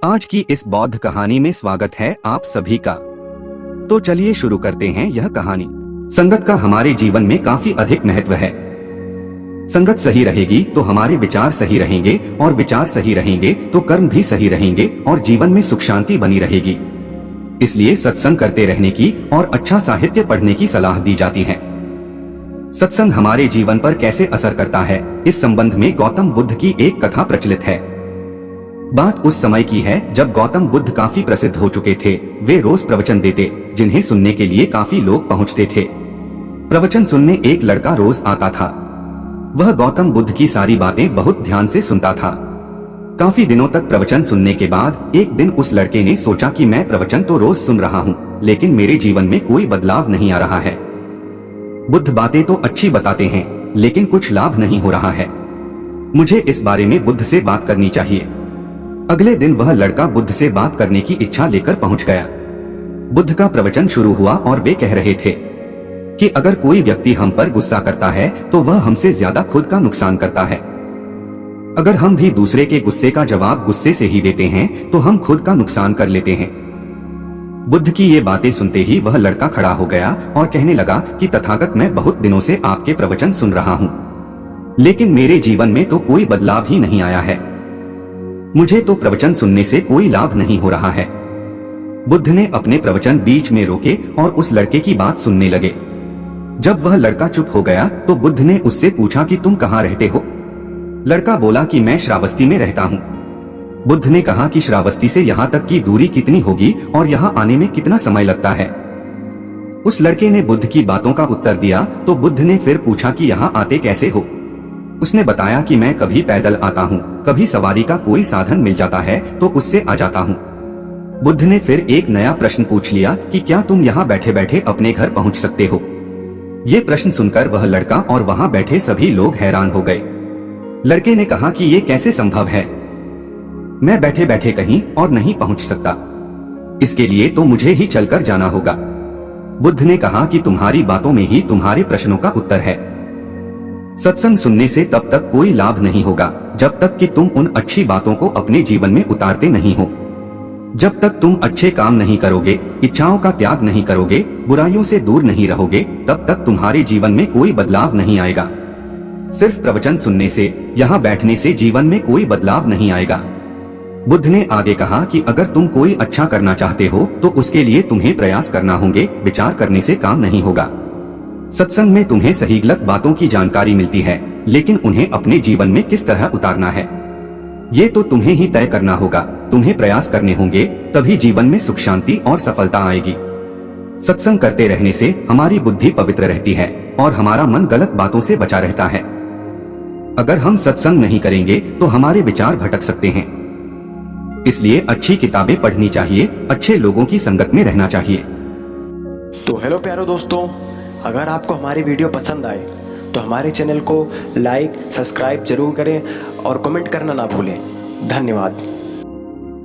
आज की इस बौद्ध कहानी में स्वागत है आप सभी का। तो चलिए शुरू करते हैं यह कहानी। संगत का हमारे जीवन में काफी अधिक महत्व है। संगत सही रहेगी तो हमारे विचार सही रहेंगे, और विचार सही रहेंगे तो कर्म भी सही रहेंगे, और जीवन में सुख शांति बनी रहेगी। इसलिए सत्संग करते रहने की और अच्छा साहित्य पढ़ने की सलाह दी जाती है। सत्संग हमारे जीवन पर कैसे असर करता है, इस संबंध में गौतम बुद्ध की एक कथा प्रचलित है। बात उस समय की है जब गौतम बुद्ध काफी प्रसिद्ध हो चुके थे। वे रोज प्रवचन देते, जिन्हें सुनने के लिए काफी लोग पहुंचते थे। प्रवचन सुनने एक लड़का रोज आता था। वह गौतम बुद्ध की सारी बातें बहुत ध्यान से सुनता था। काफी दिनों तक प्रवचन सुनने के बाद एक दिन उस लड़के ने सोचा कि मैं प्रवचन तो रोज सुन रहा हूँ, लेकिन मेरे जीवन में कोई बदलाव नहीं आ रहा है। बुद्ध बातें तो अच्छी बताते हैं, लेकिन कुछ लाभ नहीं हो रहा है। मुझे इस बारे में बुद्ध से बात करनी चाहिए। अगले दिन वह लड़का बुद्ध से बात करने की इच्छा लेकर पहुंच गया। बुद्ध का प्रवचन शुरू हुआ और वे कह रहे थे कि अगर कोई व्यक्ति हम पर गुस्सा करता है तो वह हमसे ज्यादा खुद का नुकसान करता है। अगर हम भी दूसरे के गुस्से का जवाब गुस्से से ही देते हैं तो हम खुद का नुकसान कर लेते हैं। बुद्ध की ये बातें सुनते ही वह लड़का खड़ा हो गया और कहने लगा कि तथागत, मैं बहुत दिनों से आपके प्रवचन सुन रहा हूँ, लेकिन मेरे जीवन में तो कोई बदलाव ही नहीं आया है। मुझे तो प्रवचन सुनने से कोई लाभ नहीं हो रहा है। बुद्ध ने अपने प्रवचन बीच में रोके और उस लड़के की बात सुनने लगे। जब वह लड़का चुप हो गया तो बुद्ध ने उससे पूछा कि तुम कहाँ रहते हो? लड़का बोला कि मैं श्रावस्ती में रहता हूँ। बुद्ध ने कहा कि श्रावस्ती से यहाँ तक की दूरी कितनी होगी और यहाँ आने में कितना समय लगता है? उस लड़के ने बुद्ध की बातों का उत्तर दिया तो बुद्ध ने फिर पूछा कि यहाँ आते कैसे हो? उसने बताया कि मैं कभी पैदल आता हूँ, कभी सवारी का कोई साधन मिल जाता है तो उससे आ जाता हूँ। बुद्ध ने फिर एक नया प्रश्न पूछ लिया कि क्या तुम यहाँ बैठे बैठे अपने घर पहुँच सकते हो? ये प्रश्न सुनकर वह लड़का और वहाँ बैठे सभी लोग हैरान हो गए। लड़के ने कहा कि ये कैसे संभव है? मैं बैठे बैठे कहीं और नहीं पहुँच सकता। इसके लिए तो मुझे ही चलकर जाना होगा। बुद्ध ने कहा कि तुम्हारी बातों में ही तुम्हारे प्रश्नों का उत्तर है। सत्संग सुनने से तब तक कोई लाभ नहीं होगा जब तक कि तुम उन अच्छी बातों को अपने जीवन में उतारते नहीं हो। जब तक तुम अच्छे काम नहीं करोगे, इच्छाओं का त्याग नहीं करोगे, बुराइयों से दूर नहीं रहोगे, तब तक तुम्हारे जीवन में कोई बदलाव नहीं आएगा। सिर्फ प्रवचन सुनने से, यहाँ बैठने से जीवन में कोई बदलाव नहीं आएगा। बुद्ध ने आगे कहा कि अगर तुम कोई अच्छा करना चाहते हो तो उसके लिए तुम्हें प्रयास करना होंगे, विचार करने से काम नहीं होगा। सत्संग में तुम्हें सही गलत बातों की जानकारी मिलती है, लेकिन उन्हें अपने जीवन में किस तरह उतारना है, ये तो तुम्हें ही तय करना होगा। तुम्हें प्रयास करने होंगे, तभी जीवन में सुख शांति और सफलता आएगी। सत्संग करते रहने से हमारी बुद्धि पवित्र रहती है और हमारा मन गलत बातों से बचा रहता है। अगर हम सत्संग नहीं करेंगे तो हमारे विचार भटक सकते हैं। इसलिए अच्छी किताबें पढ़नी चाहिए, अच्छे लोगों की संगत में रहना चाहिए। तो हेलो प्यारो दोस्तों, अगर आपको हमारी वीडियो पसंद आए तो हमारे चैनल को लाइक, सब्सक्राइब जरूर करें और कमेंट करना ना भूलें। धन्यवाद।